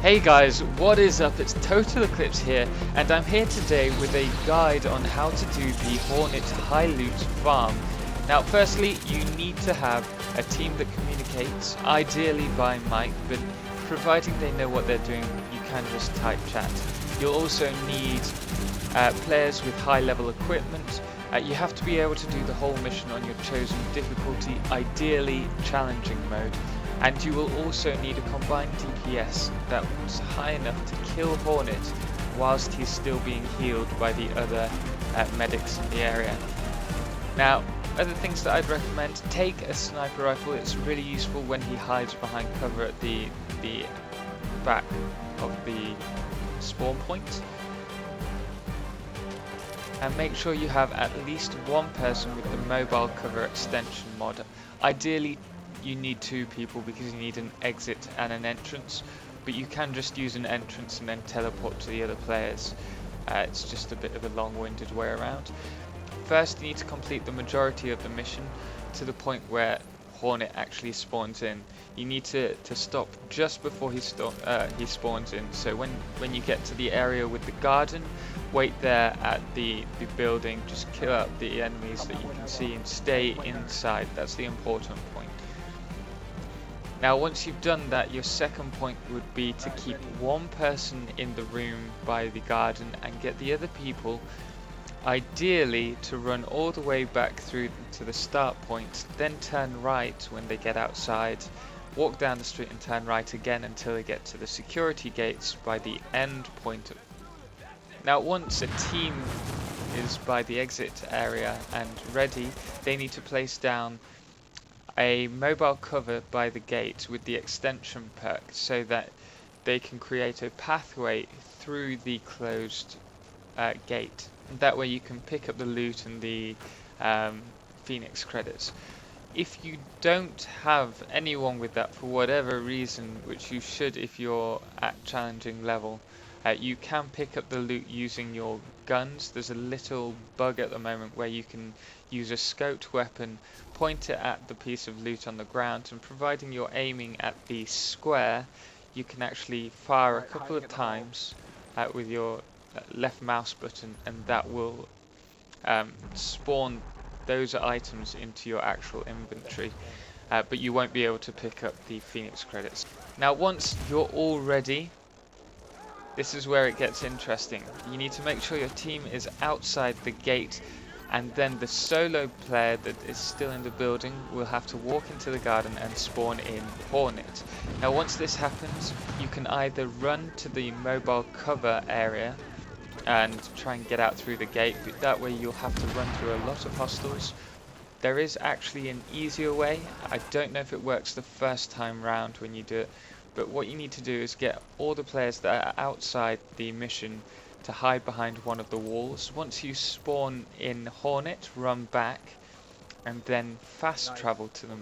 Hey guys, what is up? It's TotalXclipse here, and I'm here today with a guide on how to do the Hornet High Loot farm. Now firstly, you need to have a team that communicates, ideally by mic, but providing they know what they're doing, you can just type chat. You'll also need players with high level equipment. You have to be able to do the whole mission on your chosen difficulty, ideally challenging mode. And you will also need a combined DPS that's high enough to kill Hornet whilst he's still being healed by the other medics in the area. Now, other things that I'd recommend, take a sniper rifle. It's really useful when he hides behind cover at the back of the spawn point. And make sure you have at least one person with the mobile cover extension mod. Ideally, you need two people because you need an exit and an entrance, but you can just use an entrance and then teleport to the other players. It's just a bit of a long-winded way around. First, you need to complete the majority of the mission to the point where Hornet actually spawns in. You need to stop just before he spawns in. So when you get to the area with the garden, wait there at the building, just kill out the enemies that you can see and stay inside. That's the important point. Now once you've done that, your second point would be to keep one person in the room by the garden and get the other people ideally to run all the way back through to the start point, then turn right when they get outside, walk down the street and turn right again until they get to the security gates by the end point. Now once a team is by the exit area and ready, they need to place down a mobile cover by the gate with the extension perk so that they can create a pathway through the closed gate. And that way you can pick up the loot and the Phoenix credits. If you don't have anyone with that for whatever reason, which you should if you're at challenging level, you can pick up the loot using your guns. There's a little bug at the moment where you can use a scoped weapon, point it at the piece of loot on the ground, and providing you're aiming at the square, you can actually fire a couple of times with your left mouse button, and that will spawn those items into your actual inventory, but you won't be able to pick up the Phoenix credits. Now once you're all ready, this is where it gets interesting. You need to make sure your team is outside the gate, and then the solo player that is still in the building will have to walk into the garden and spawn in Hornet. Now once this happens, you can either run to the mobile cover area and try and get out through the gate, but that way you'll have to run through a lot of hostiles. There is actually an easier way. I don't know if it works the first time round when you do it, but what you need to do is get all the players that are outside the mission to hide behind one of the walls. Once you spawn in Hornet, run back and then fast travel to them.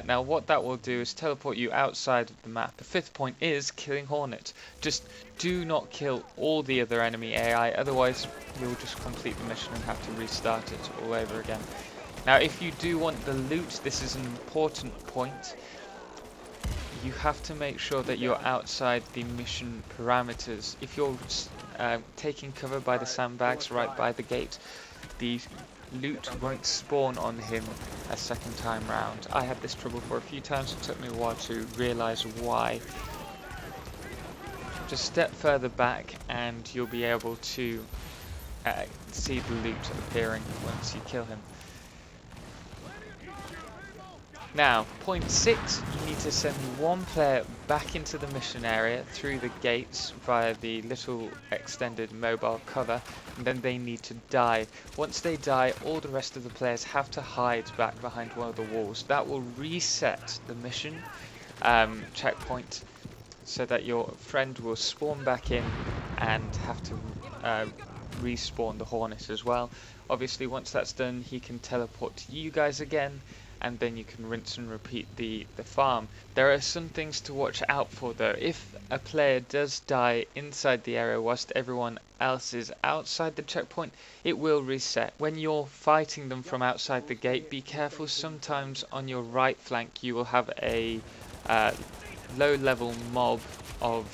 Now what that will do is teleport you outside of the map. The fifth point is killing Hornet. Just do not kill all the other enemy AI, otherwise you'll just complete the mission and have to restart it all over again. Now if you do want the loot, this is an important point. You have to make sure that you're outside the mission parameters. If you're taking cover by the sandbags right by the gate, the loot won't spawn on him a second time round. I had this trouble for a few times. It took me a while to realise why. Just step further back and you'll be able to see the loot appearing once you kill him. Now, point 6, you need to send one player back into the mission area through the gates via the little extended mobile cover, and then they need to die. Once they die, all the rest of the players have to hide back behind one of the walls. That will reset the mission checkpoint so that your friend will spawn back in and have to respawn the Hornet as well. Obviously, once that's done, he can teleport to you guys again, and then you can rinse and repeat the farm. There are some things to watch out for though. If a player does die inside the area whilst everyone else is outside the checkpoint, it will reset. When you're fighting them from outside the gate, be careful. Sometimes on your right flank you will have a low-level mob of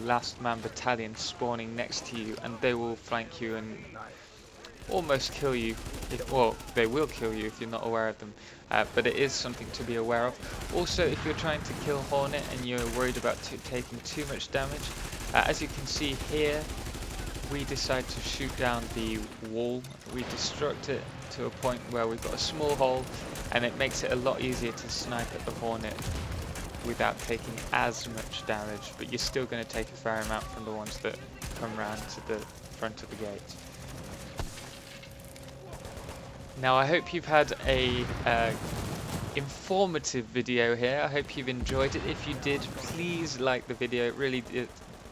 Last Man Battalion spawning next to you, and they will flank you and almost kill you. Well, they will kill you if you're not aware of them, but it is something to be aware of. Also, if you're trying to kill Hornet and you're worried about taking too much damage, as you can see here, we decide to shoot down the wall. We destruct it to a point where we've got a small hole, and it makes it a lot easier to snipe at the Hornet without taking as much damage, but you're still going to take a fair amount from the ones that come round to the front of the gate. Now, I hope you've had a informative video here. I hope you've enjoyed it. If you did, please like the video. It really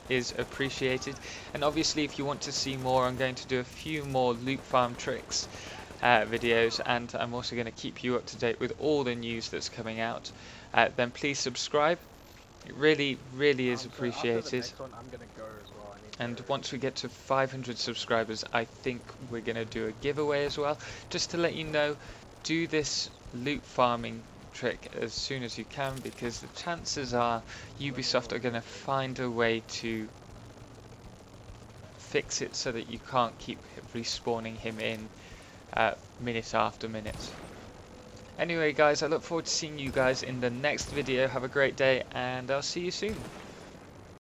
is appreciated. And obviously, if you want to see more, I'm going to do a few more loot farm tricks videos, and I'm also going to keep you up to date with all the news that's coming out. Then please subscribe. It really is appreciated. And once we get to 500 subscribers, I think we're going to do a giveaway as well. Just to let you know, do this loot farming trick as soon as you can, because the chances are Ubisoft are going to find a way to fix it so that you can't keep respawning him in minute after minute. Anyway guys, I look forward to seeing you guys in the next video. Have a great day, and I'll see you soon.